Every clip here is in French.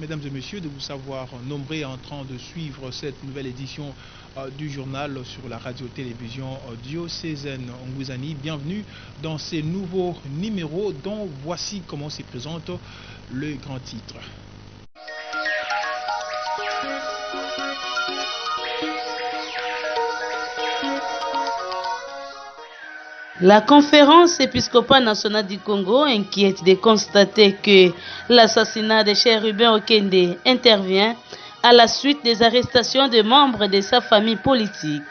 mesdames et messieurs, de vous savoir nombreux en train de suivre cette nouvelle édition du journal sur la radio-télévision diocésaine Ngouzani. Bienvenue dans ces nouveaux numéros dont voici comment se présente le grand titre. La conférence épiscopale nationale du Congo inquiète de constater que l'assassinat de Chérubin Okende intervient à la suite des arrestations de membres de sa famille politique.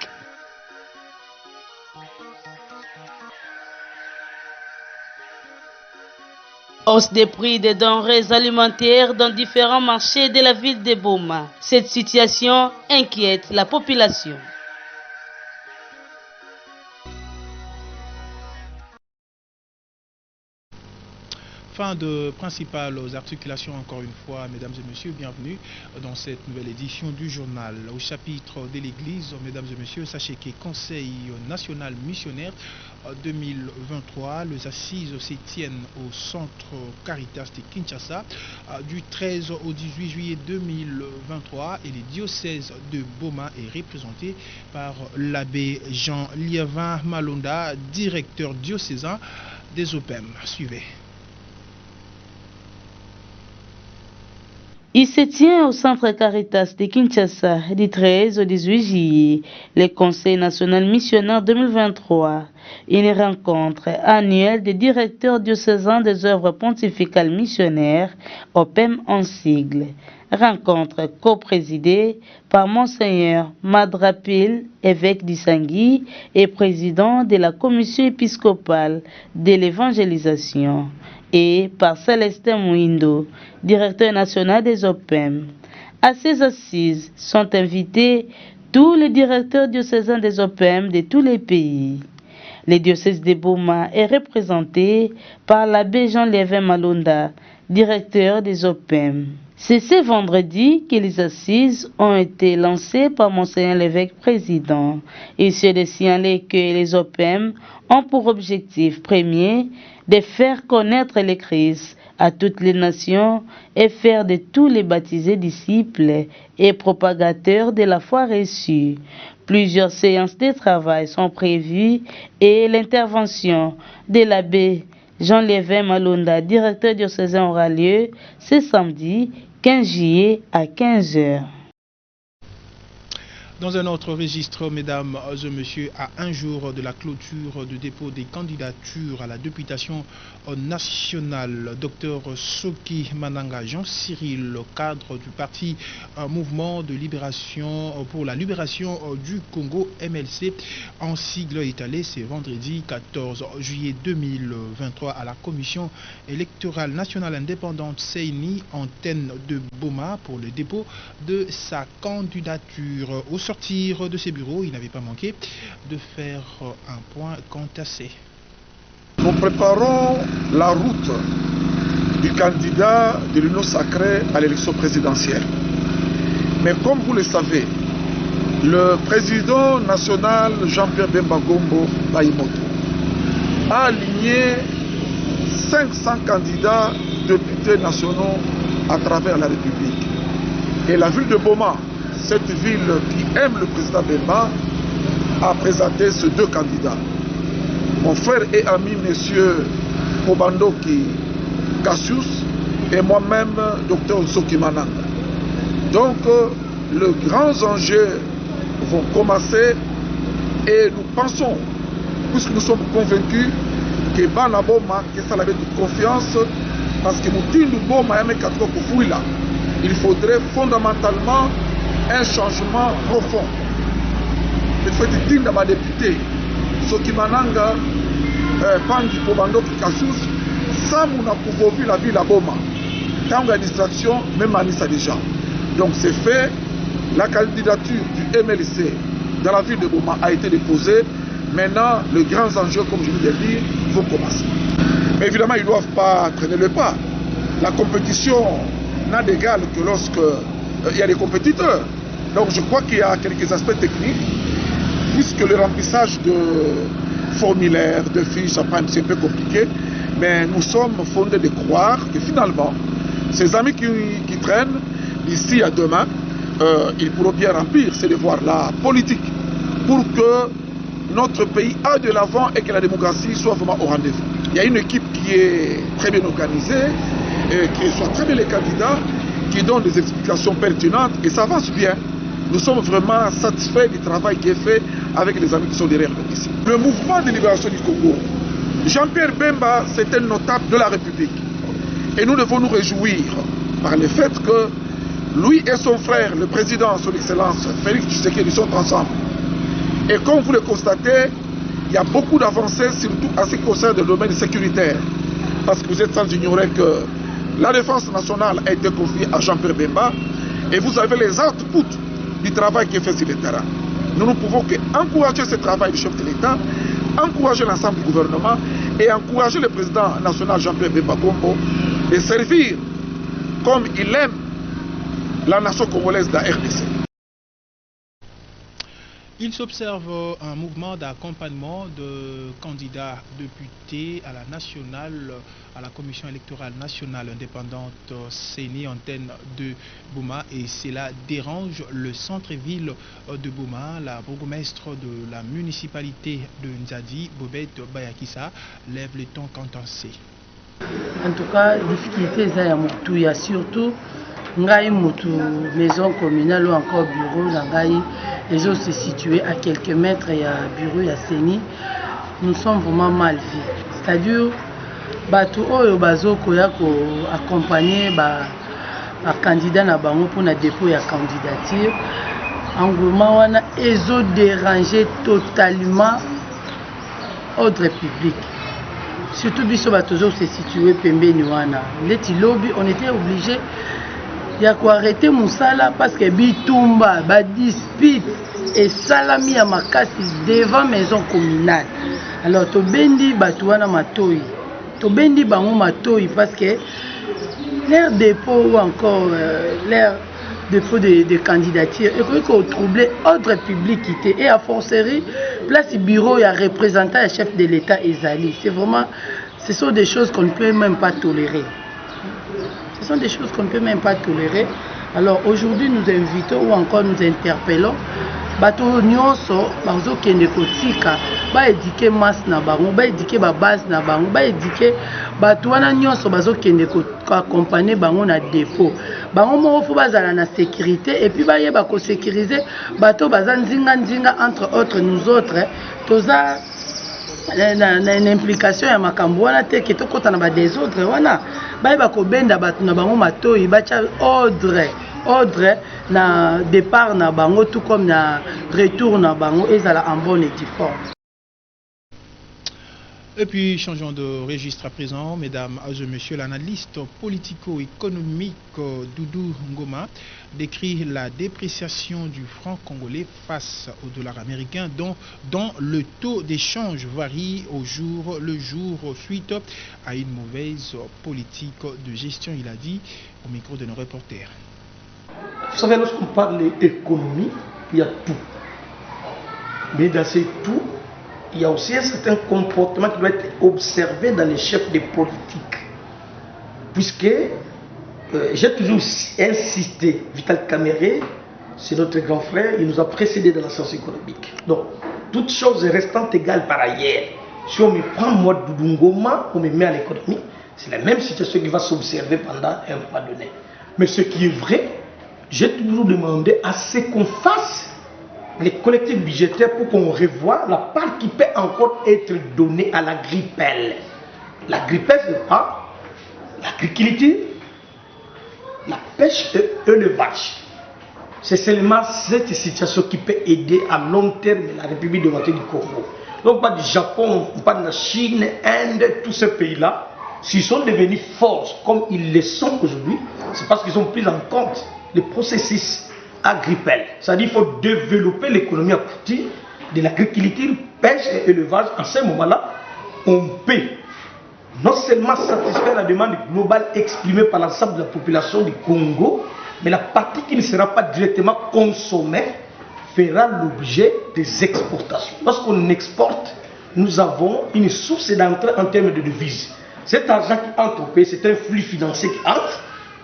Hausse des prix des denrées alimentaires dans différents marchés de la ville de Boma. Cette situation inquiète la population. Fin de principales articulations, encore une fois, mesdames et messieurs, bienvenue dans cette nouvelle édition du journal. Au chapitre de l'Église, mesdames et messieurs, sachez que Conseil national missionnaire 2023, les assises se tiennent au centre Caritas de Kinshasa du 13 au 18 juillet 2023 et le diocèse de Boma est représenté par l'abbé Jean-Liévin Malonda, directeur diocésain des OPEM. Suivez. Il se tient au centre Caritas de Kinshasa du 13 au 18 juillet, le Conseil national missionnaire 2023, une rencontre annuelle des directeurs diocésains des œuvres pontificales missionnaires, OPEM en sigle. Rencontre co-présidée par Monseigneur Madrapil, évêque d'Issangui et président de la commission épiscopale de l'évangélisation, et par Célestin Mouindo, directeur national des OPEM. À ces assises sont invités tous les directeurs diocésains des OPEM de tous les pays. Le diocèse de Boma est représenté par l'abbé Jean-Liévin Malonda, directeur des OPEM. C'est ce vendredi que les assises ont été lancées par Monseigneur l'évêque président. Il s'est de signaler que les OPEM ont pour objectif premier de faire connaître le Christ à toutes les nations et faire de tous les baptisés disciples et propagateurs de la foi reçue. Plusieurs séances de travail sont prévues et l'intervention de l'abbé Jean-Liévin Malonda, directeur diocésain, aura lieu ce samedi 15 juillet à 15 h. Dans un autre registre, mesdames et messieurs, à un jour de la clôture de dépôt des candidatures à la députation nationale, Dr Soki Mananga Jean-Cyril, cadre du parti Mouvement de Libération pour la Libération du Congo, MLC, en sigle étalé ce vendredi 14 juillet 2023 à la Commission électorale nationale indépendante CENI, antenne de Boma, pour le dépôt de sa candidature. Au sortir de ces bureaux, il n'avait pas manqué de faire un point quant à ces. Nous préparons la route du candidat de l'Union sacrée à l'élection présidentielle. Mais comme vous le savez, le président national Jean-Pierre Bemba Gombo Baïmoto a aligné 500 candidats députés nationaux à travers la République. Et la ville de Boma, cette ville qui aime le président Bemba, a présenté ces deux candidats. Mon frère et ami, M. Kobandoki Cassius, et moi-même, Dr Soki Mananga. Donc, les grands enjeux vont commencer et nous pensons, puisque nous sommes convaincus que Bana Boma, que ça avait de confiance, parce que il faudrait fondamentalement un changement profond. Il faut dire à ma députée, Soki Mananga, Pangi Kobando Kikasus, ça mon a la ville à Boma. Tant la distraction, même Anissa déjà. Donc c'est fait, la candidature du MLC dans la ville de Boma a été déposée. Maintenant, les grands enjeux, comme je vous l'ai dit, vont commencer. Mais évidemment, ils ne doivent pas traîner le pas. La compétition n'a d'égal que lorsque il y a des compétiteurs. Donc je crois qu'il y a quelques aspects techniques, puisque le remplissage de formulaires, de fiches, ça prend un petit peu compliqué, mais nous sommes fondés de croire que finalement, Ces amis qui traînent d'ici à demain, ils pourront bien remplir ces devoirs-là politiques pour que notre pays aille de l'avant et que la démocratie soit vraiment au rendez-vous. Il y a une équipe qui est très bien organisée, qui reçoit très bien les candidats, qui donne des explications pertinentes et ça avance bien. Nous sommes vraiment satisfaits du travail qui est fait avec les amis qui sont derrière nous ici. Le mouvement de libération du Congo, Jean-Pierre Bemba, c'est un notable de la République. Et nous devons nous réjouir par le fait que lui et son frère, le président, son excellence, Félix Tshisekedi, sont ensemble. Et comme vous le constatez, il y a beaucoup d'avancées, surtout en ce qui concerne le domaine sécuritaire. Parce que vous êtes sans ignorer que la défense nationale a été confiée à Jean-Pierre Bemba et vous avez les outputs du travail qui est fait sur le terrain. Nous ne pouvons qu'encourager ce travail du chef de l'État, encourager l'ensemble du gouvernement et encourager le président national Jean-Pierre Bemba Kombo de servir comme il aime la nation congolaise de la RDC. Il s'observe un mouvement d'accompagnement de candidats députés à la nationale, à la commission électorale nationale indépendante CENI antenne de Bouma et cela dérange le centre-ville de Bouma. La bourgmestre de la municipalité de Nzadi, Bobette Bayakissa, lève le ton contentieux. En tout cas, difficulté ça y a mutu, il y a surtout ngai mutu maison communale ou encore bureau ngai les autres se situés à quelques mètres et à bureau ya CENI. Nous sommes vraiment mal vus. C'est-à-dire bato oyo bazoko ya ko accompagner ba candidat na bango pour na dépôt ya candidature. Engouement wana ezo déranger totalement ordre public. Surtout biso batozo se situé pembeni wana. Leti lobby on était obligé ya ko arrêter musala parce que bitumba ba dispute et salami ya makasi devant maison communale. Alors to bendi batu wana matoi. To bendi bango matoi parce que leur dépôt ou encore leur dépôt de candidature et que troubler ordre public et à forcerie place bureau et à représentant et chef de l'État Ezali. C'est vraiment, ce sont des choses qu'on ne peut même pas tolérer. Ce sont des choses qu'on ne peut même pas tolérer. Alors aujourd'hui nous invitons ou encore nous interpellons bato nyonso bazo kende kotika ba éduquer masse na bango ba éduquer ba base na bango ba éduquer bato wana nyonso bazo kende ko accompagner bango na dépôt bango moko fo bazala na sécurité et puis ba yeba ko sécuriser bato baza nzinga entre autres nous autres toza na implication ya makambo wana te ke tokota na ba des autres wana ba yeba ko benda bato na bango matoi ba cha ordre na départ na bango tout comme na retour na bango ezala en bonne et due forme. Et puis, changeons de registre à présent, mesdames et messieurs, l'analyste politico-économique Doudou Ngoma décrit la dépréciation du franc congolais face au dollar américain dont le taux d'échange varie le jour suite à une mauvaise politique de gestion, il a dit au micro de nos reporters. Vous savez, lorsqu'on parle d'économie, il y a tout. Mais dans ce tout, il y a aussi un certain comportement qui doit être observé dans les chefs de politique. Puisque j'ai toujours insisté, Vital Kamerhe, c'est notre grand frère, il nous a précédés dans la science économique. Donc, toutes choses restant égales par ailleurs, si on me prend moi Doudou Ngoma, on me met à l'économie, c'est la même situation qui va s'observer pendant un mois donné. Mais ce qui est vrai, j'ai toujours demandé à ce qu'on fasse les collectifs budgétaires pour qu'on revoie la part qui peut encore être donnée à l'agrippelle. L'agrippelle, c'est pas l'agriculture, la pêche et l'élevage. C'est seulement cette situation qui peut aider à long terme la République démocratique du Congo. Donc pas du Japon, pas de la Chine, Inde, tous ces pays-là, s'ils sont devenus forts comme ils le sont aujourd'hui, c'est parce qu'ils ont pris en compte le processus agricole. C'est-à-dire qu'il faut développer l'économie à partir de l'agriculture, pêche et élevage. En ce moment-là, on peut non seulement satisfaire la demande globale exprimée par l'ensemble de la population du Congo, mais la partie qui ne sera pas directement consommée fera l'objet des exportations. Lorsqu'on exporte, nous avons une source d'entrée en termes de devises. Cet argent qui entre au pays, c'est un flux financier qui entre.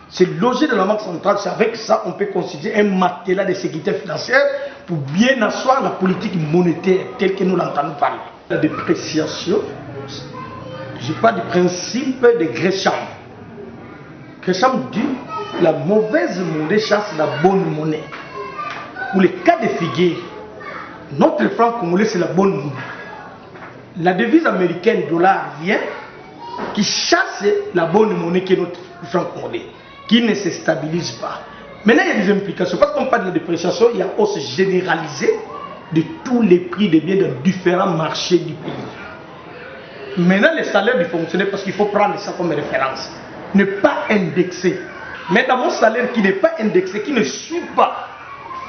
C'est logé dans la banque centrale. C'est avec ça qu'on peut considérer un matelas de sécurité financière pour bien asseoir la politique monétaire telle que nous l'entendons parler. La dépréciation, je parle du principe de Gresham. Gresham dit la mauvaise monnaie chasse la bonne monnaie. Pour les cas de figure, notre franc congolais c'est la bonne monnaie. La devise américaine dollar vient qui chasse la bonne monnaie qui est notre franc congolais, qui ne se stabilise pas. Maintenant il y a des implications. Parce qu'on parle de dépréciation, il y a une hausse généralisée de tous les prix des biens dans différents marchés du pays. Maintenant les salaires du fonctionnaire, parce qu'il faut prendre ça comme référence, n'est pas indexé. Maintenant mon salaire qui n'est pas indexé, qui ne suit pas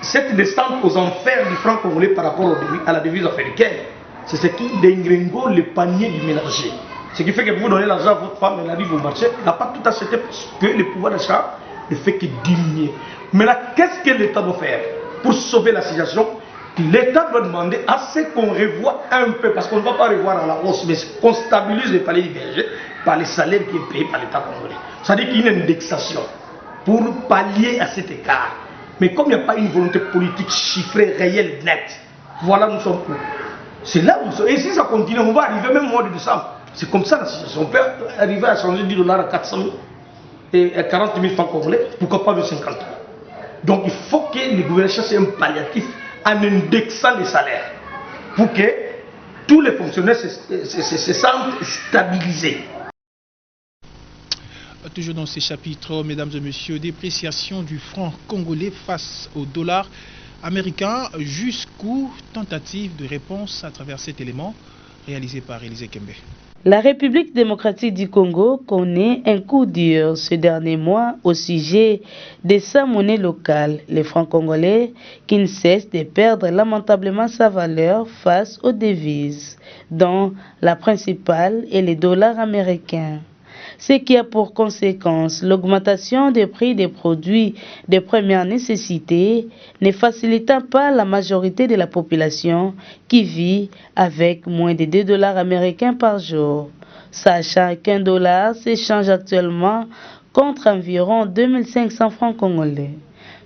cette descente aux enfers du franc congolais par rapport à la devise africaine, c'est ce qui dégringole le panier du ménager. Ce qui fait que vous donnez l'argent à votre femme, elle arrive au marché, elle n'a pas tout acheté parce que le pouvoir d'achat ne fait que diminuer. Mais là, qu'est-ce que l'État doit faire pour sauver la situation? L'État doit demander à ce qu'on revoie un peu, parce qu'on ne va pas revoir à la hausse, mais qu'on stabilise les paliers IVG par les salaires qui sont payés par l'État congolais. C'est-à-dire qu'il y a une indexation pour pallier à cet écart. Mais comme il n'y a pas une volonté politique chiffrée, réelle, nette, voilà nous sommes où. C'est là où nous sommes. Et si ça continue, on va arriver même au mois de décembre. C'est comme ça la situation. On peut arriver à changer $10 à 400 000 et à 40 000 francs congolais, pourquoi pas de 50 000. Donc il faut que les gouvernements cherchent un palliatif en indexant les salaires pour que tous les fonctionnaires se sentent stabilisés. Toujours dans ces chapitres, mesdames et messieurs, dépréciation du franc congolais face au dollar américain, jusqu'où tentative de réponse à travers cet élément réalisé par Élisée Kembe. La République démocratique du Congo connaît un coup dur ce dernier mois au sujet de sa monnaie locale, les francs congolais, qui ne cesse de perdre lamentablement sa valeur face aux devises, dont la principale est le dollar américain. Ce qui a pour conséquence l'augmentation des prix des produits de première nécessité, ne facilitant pas la majorité de la population qui vit avec moins de $2 américains par jour, sachant qu'un dollar s'échange actuellement contre environ 2500 francs congolais.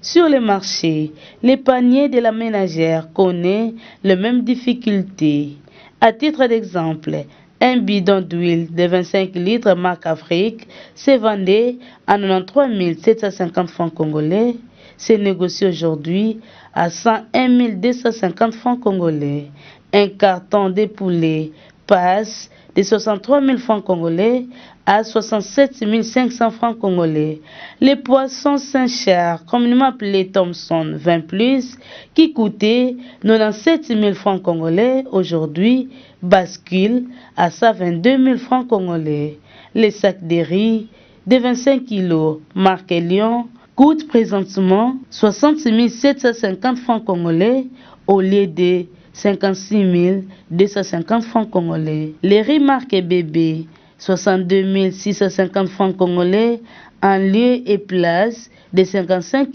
Sur le marché, les paniers de la ménagère connaissent les mêmes difficultés. À titre d'exemple, un bidon d'huile de 25 litres marque Afrique se vendait à 93 750 francs congolais. Se négocie aujourd'hui à 101 250 francs congolais. Un carton de poulet passe de 63 000 francs congolais à 67 500 francs congolais. Les poissons Saint-Cher, communément appelés Thomson 20+, qui coûtaient 97 000 francs congolais, aujourd'hui basculent à 122 000 francs congolais. Les sacs de riz de 25 kg, marque Lyon, coûtent présentement 66 750 francs congolais au lieu de 56 250 francs congolais. Les riz marque bébé, 62 650 francs congolais en lieu et place de 55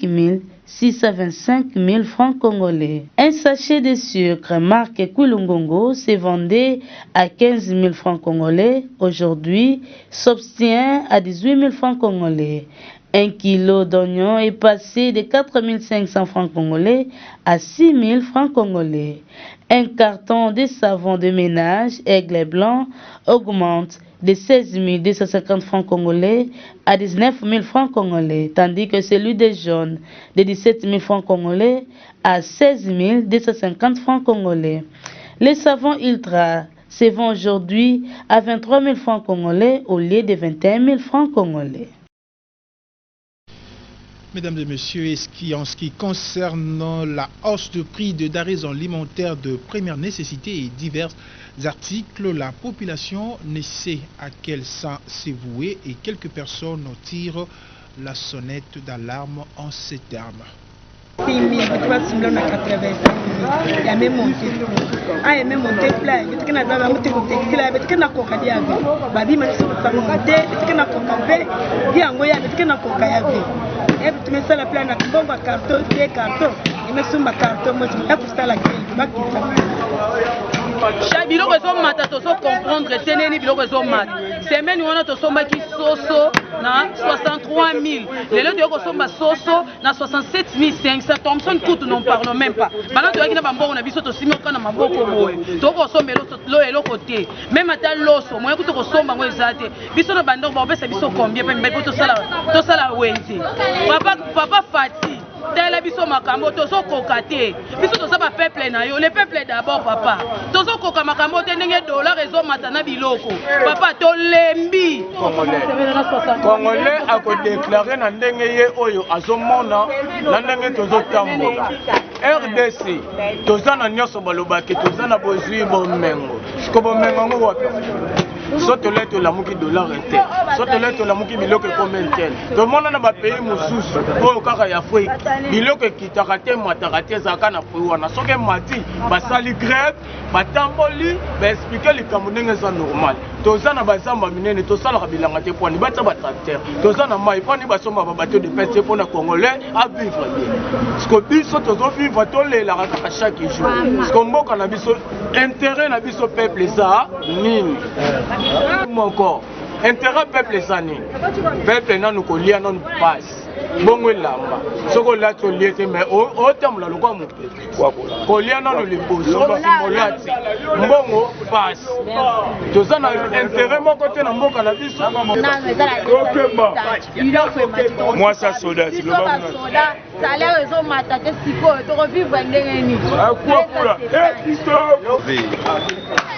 625 000 francs congolais. Un sachet de sucre marque Kulungongo se vendait à 15 000 francs congolais. Aujourd'hui, s'obtient à 18 000 francs congolais. Un kilo d'oignon est passé de 4 500 francs congolais à 6 000 francs congolais. Un carton de savon de ménage Aigle Blanc augmente de 16 250 francs congolais à 19 000 francs congolais, tandis que celui des jaunes de 17 000 francs congolais à 16 250 francs congolais. Les savons Ultra se vendent aujourd'hui à 23 000 francs congolais au lieu de 21 000 francs congolais. Mesdames et messieurs, en ce qui concerne la hausse de prix de denrées alimentaires de première nécessité et divers articles, la population ne sait à quel sens se vouer et quelques personnes tirent la sonnette d'alarme en ces termes. biloko ezomata tozo comprendre teneni biloko ezomata semaine wana tosombaki soso na 63 000 lelo toyo kosomba soso na 67 500 Thomson kutu n'en parlons même pas bana toyaki na bambongo na biso tosimi oka na maboko boye tokosomba lo eloko te même ata loso moya kutu kosomba ngo eza te biso na bandoko bapesa biso combien pe mpe tosala wenze papa Fati tela biso makambo tozokoka te biso toza ba peuple na yo le peuple d'abord papa tozokoka makambo te ndenge dollar ezomata na biloko papa tolembi Congolais akodéclaré na ndenge ye oyo azomona na ndenge tozotambola RDC toza na nyonso balobaki toza na bozwi bomengo siko bomengo ngo wapi soto leto la muki dollar te soto leto la muki biloko komentene to mona na ba pays mususu oyo kaka ya Afrique biloko kitaka te mataka te zaka na puwa na soke mati basali grève batamboli ba expliquer likambo ndenge za normal toza na bazamba minene tosala bilanga te poni batsa ba tracteur toza na mai poni basomba ba bateau de pêche pour na congolais à vivre bien ce que biso tozo vivre to lela kaka chaque jour ce que mboka na biso intérêt na biso peuple ça nini encore intérêt peuple ça nini peuple na nous kolia non passe bongo lamba soko la to liete mais o tamula lokwa mu kolia na no liboso simolati mbongo passe toza na intérêt moko te na mboka na biso moi ça soda si loba soda salaire ezo mata te siko to revivre ndenge ni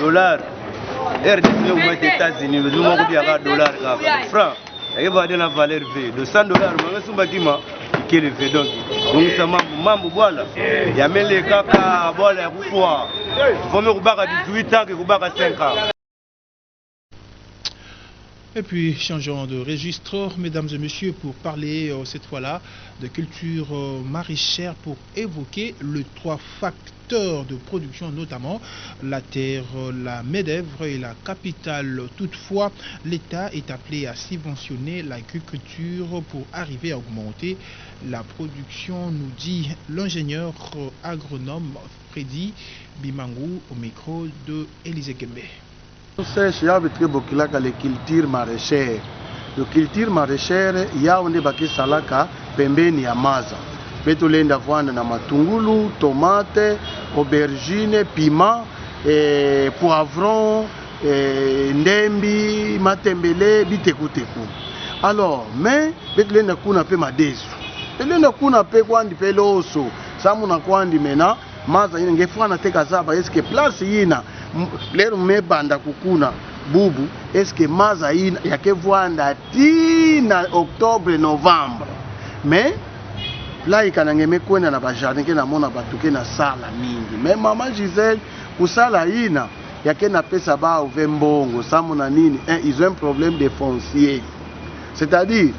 dollar RDC ou les États-Unis nous avons dit à dollar franc et va donner la valeur V de 100 dollars mais sumba kima qui le fait donc ça mambo voilà il y a même les kaka voilà ya kufwa faut me kubaka 18 ans que kubaka 5 ans. Et puis, changeons de registre, mesdames et messieurs, pour parler cette fois-là de culture maraîchère, pour évoquer les 3 facteurs de production, notamment la terre, la main-d'œuvre et la capitale. Toutefois, l'État est appelé à subventionner l'agriculture pour arriver à augmenter la production, nous dit l'ingénieur agronome Freddy Bimangou au micro de Élisée Kembe. Il y a une culture maraîchère. La culture maraîchère, il y a une salaka pembeni ya maza. Betulenda vwana na matungulu, tomate, aubergine, piment, poivron, ndembi, matembele, bitekuteku. Alors, mais betulenda kuna pe madesu. Betulenda kuna pe kwandi pe loso. Samuna kwandi mena maza ina ngefwana teka zaba eske place yina lero mebanda kukuna bubu eske maza ina yake vwanda tina octobre novembre mais là ikanange mekwenda na ba jardin ke na mona batuke na sala mingi mais mama Gisèle kusala ina yake na pesa ba ovembongo samu na nini ils ont un problème de foncier, c'est-à-dire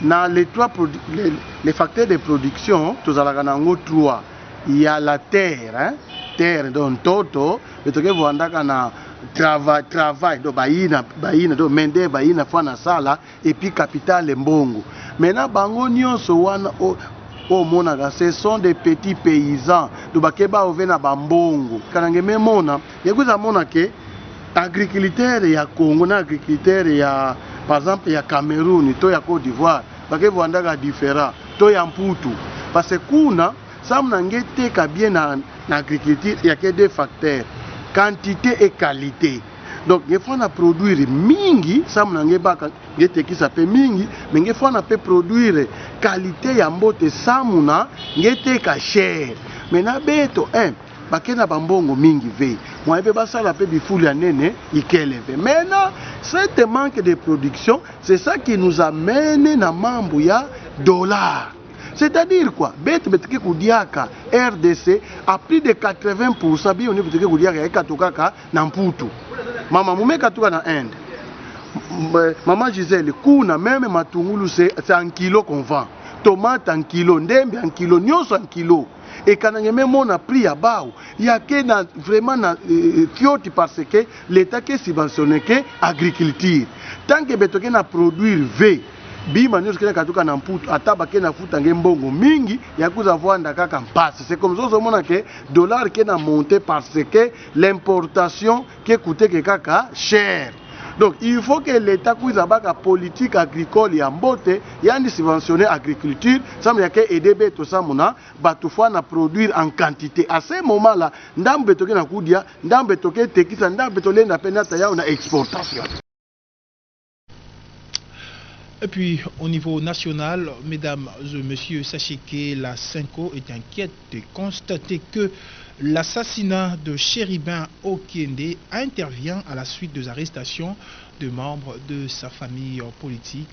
dans les facteurs de production tous ala kanango 3. Il y a la terre, terre donc toto, mais tu vois na travail donc baïna donc mende baïna fana sala et puis capital mbongo. Maintenant bango nyonso wana o mona ce sont des petits paysans donc bakeba ovena bambongo. Kanange memona yekuza mona ke agriculteur ya Congo na agriculteur ya par exemple ya Cameroun to ya Côte d'Ivoire bakeba ndaka différent to ya Mputu parce que kuna ça m'a bien en agriculture, il y a que 2 facteurs, quantité et qualité. Donc il faut produire mingi, ça m'a qui s'appelle mingi, mais il faut produire qualité ya mbote ça m'a cher. Mais na beto bakena bambongo mingi ve. Moi be basala pe bifuli ya nene ikeleve. Maintenant, ce manque de production, c'est ça qui nous amène na mambo ya dollar. C'est-à-dire quoi? Bête beteke kudiaka RDC a plus de 80% bi on beteke kudiaka ya katokaka na Mputu. Mama mume katoka na Inde. Maman Gisèle kuna même matungulu c'est en kilo qu'on vend. Tomate en kilo, ndembe en kilo, nyonso en kilo. Et quand on a même on prix à bas, il y a que vraiment fioti parce que l'État qui subventionne que agriculture. Tant que beteke na produire V bima nyonso kena katuka na mputu ataba kena futa ngembongo mingi ya kuza vwanda kaka mpasi. C'est comme ça on que dollar kena monté parce que l'importation qui coûtait que kaka cher. Donc il faut que l'État puisse avoir une politique agricole et en beauté, il y a une subventionner l'agriculture, ça veut dire que aider tout ça mona, batoufa na produire en quantité. À ce moment-là, ndambe toke na kudia, ndambe toke tekisa, ndambe tole na penata ya una exportation. Et puis, au niveau national, mesdames et messieurs, sachez que la Cinco est inquiète de constater que l'assassinat de Chéribin Okende intervient à la suite des arrestations de membres de sa famille politique,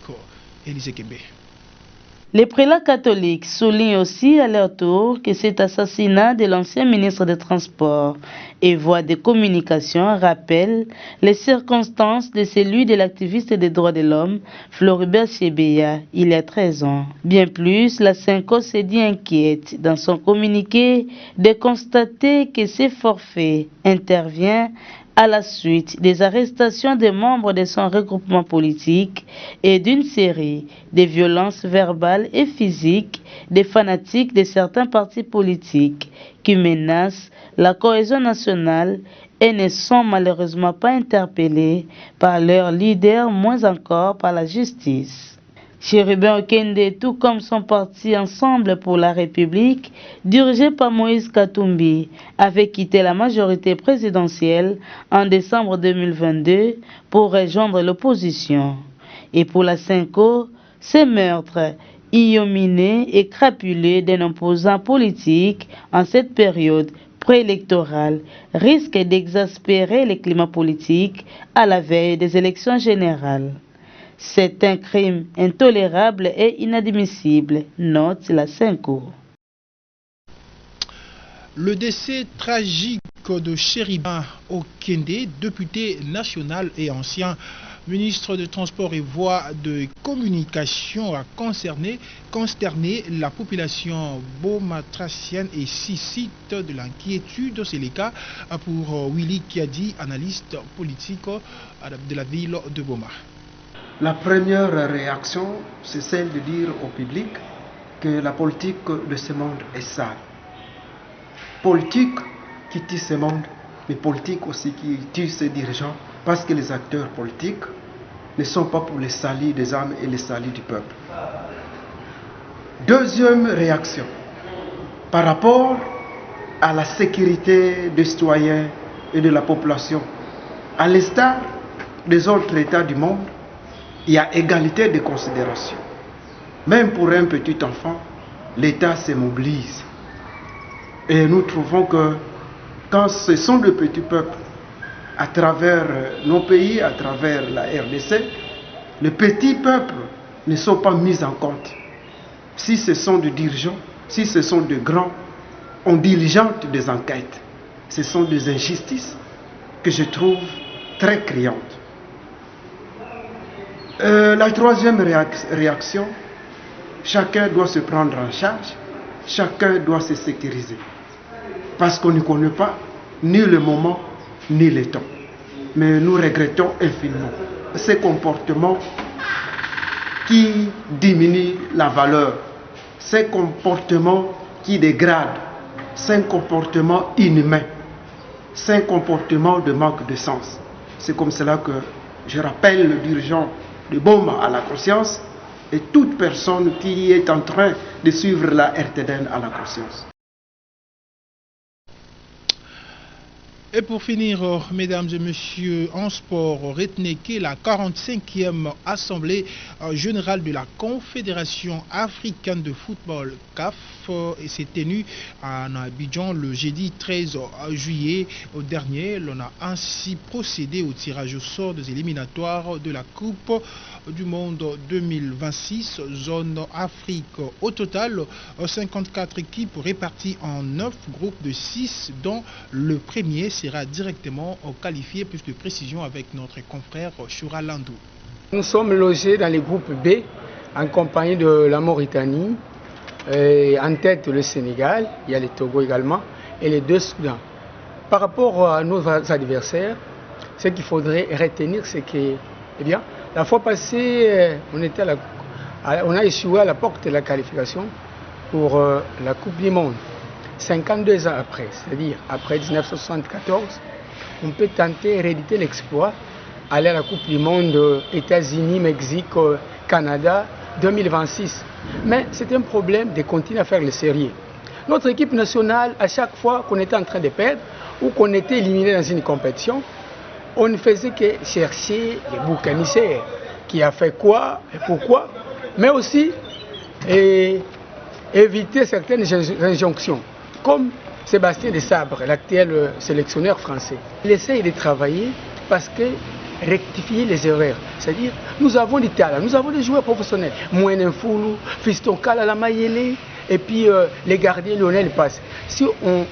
Élysée Kembe. Les prélats catholiques soulignent aussi à leur tour que cet assassinat de l'ancien ministre des Transports et voies de communication rappelle les circonstances de celui de l'activiste des droits de l'homme Floribert Chebeya il y a 13 ans. Bien plus, la Cinco s'est dit inquiète dans son communiqué de constater que ce forfait intervient à la suite des arrestations des membres de son regroupement politique et d'une série de violences verbales et physiques des fanatiques de certains partis politiques qui menacent la cohésion nationale et ne sont malheureusement pas interpellés par leurs leaders, moins encore par la justice. Chéribin Okende, tout comme son parti Ensemble pour la République, dirigé par Moïse Katumbi, avait quitté la majorité présidentielle en décembre 2022 pour rejoindre l'opposition. Et pour la Cinco, ces meurtres ignominés et crapuleux d'un opposant politique en cette période préélectorale risquent d'exaspérer le climat politique à la veille des élections générales. C'est un crime intolérable et inadmissible, note la Cinco. Le décès tragique de Chéribin Okende, député national et ancien ministre de Transport et Voies de Communication, a consterné la population beaumatracienne et suscite de l'inquiétude. C'est le cas pour Willy Kiadi, analyste politique de la ville de Boma. La première réaction, c'est celle de dire au public que la politique de ce monde est sale. Politique qui tue ce monde, mais politique aussi qui tue ses dirigeants, parce que les acteurs politiques ne sont pas pour les salis des âmes et les salis du peuple. Deuxième réaction, par rapport à la sécurité des citoyens et de la population, à l'instar des autres États du monde, il y a égalité de considération. Même pour un petit enfant, l'État se mobilise. Et nous trouvons que quand ce sont de petits peuples, à travers nos pays, à travers la RDC, les petits peuples ne sont pas mis en compte. Si ce sont des dirigeants, si ce sont des grands, on diligente des enquêtes. Ce sont des injustices que je trouve très criantes. La troisième réaction, chacun doit se prendre en charge, chacun doit se sécuriser. Parce qu'on ne connaît pas ni le moment, ni le temps. Mais nous regrettons infiniment ces comportements qui diminuent la valeur, ces comportements qui dégradent, ces comportements inhumains, ces comportements de manque de sens. C'est comme cela que je rappelle le dirigeant de Boma à la conscience et toute personne qui est en train de suivre la RTDN à la conscience. Et pour finir, mesdames et messieurs, en sport, retenez que la 45e Assemblée générale de la Confédération africaine de football CAF s'est tenue à Abidjan le jeudi 13 juillet dernier. L'on a ainsi procédé au tirage au sort des éliminatoires de la Coupe du Monde 2026, zone Afrique. Au total, 54 équipes réparties en 9 groupes de 6, dont le premier sera directement qualifié. Plus de précision avec notre confrère Choura Landou. Nous sommes logés dans le groupe B en compagnie de la Mauritanie, et en tête le Sénégal, il y a le Togo également, et les deux Soudans. Par rapport à nos adversaires, ce qu'il faudrait retenir, c'est que, eh bien, la fois passée, on était On a échoué à la porte de la qualification pour la Coupe du Monde. 52 ans après, c'est-à-dire après 1974, on peut tenter rééditer l'exploit, aller à la Coupe du Monde États-Unis, Mexique, Canada, 2026. Mais c'est un problème de continuer à faire le sérieux. Notre équipe nationale, à chaque fois qu'on était en train de perdre ou qu'on était éliminé dans une compétition, on ne faisait que chercher les boucs émissaires, qui a fait quoi et pourquoi, mais aussi éviter certaines injonctions, comme Sébastien Desabre, l'actuel sélectionneur français. Il essaye de travailler parce que rectifier les erreurs, c'est-à-dire nous avons des talents, nous avons des joueurs professionnels, Moinen Foulou, Fiston Kalala Mayele, et puis les gardiens Lionel Passe. Si on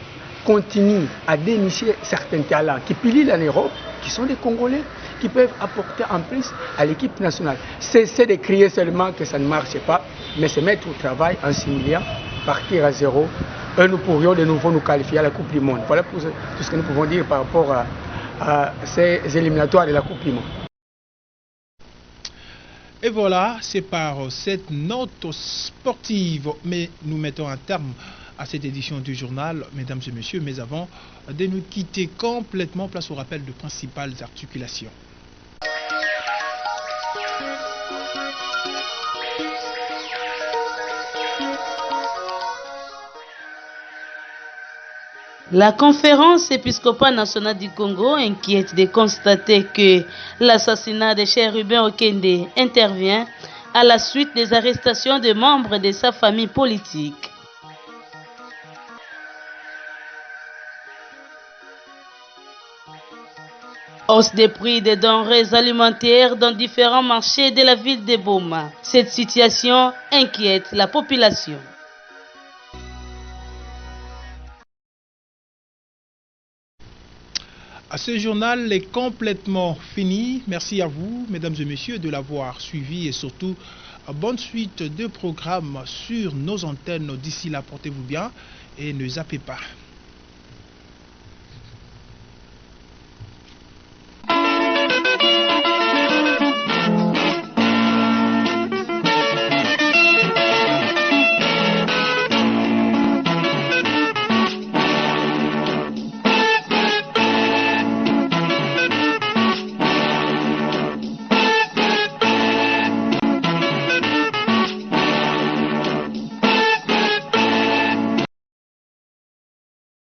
continue à dénicher certains talents qui pilient en Europe, qui sont des Congolais, qui peuvent apporter en plus à l'équipe nationale. Cesser de crier seulement que ça ne marche pas, mais se mettre au travail en s'humiliant, partir à zéro, et nous pourrions de nouveau nous qualifier à la Coupe du Monde. Voilà tout ce que nous pouvons dire par rapport à ces éliminatoires de la Coupe du Monde. Et voilà, c'est par cette note sportive, mais nous mettons un terme à cette édition du journal, mesdames et messieurs, mais avant de nous quitter complètement, place au rappel de principales articulations. La conférence épiscopale nationale du Congo inquiète de constater que l'assassinat de Chérubin Okende intervient à la suite des arrestations de membres de sa famille politique. Hausse des prix des denrées alimentaires dans différents marchés de la ville de Boma. Cette situation inquiète la population. Ce journal est complètement fini. Merci à vous, mesdames et messieurs, de l'avoir suivi et surtout, bonne suite de programmes sur nos antennes. D'ici là, portez-vous bien et ne zappez pas.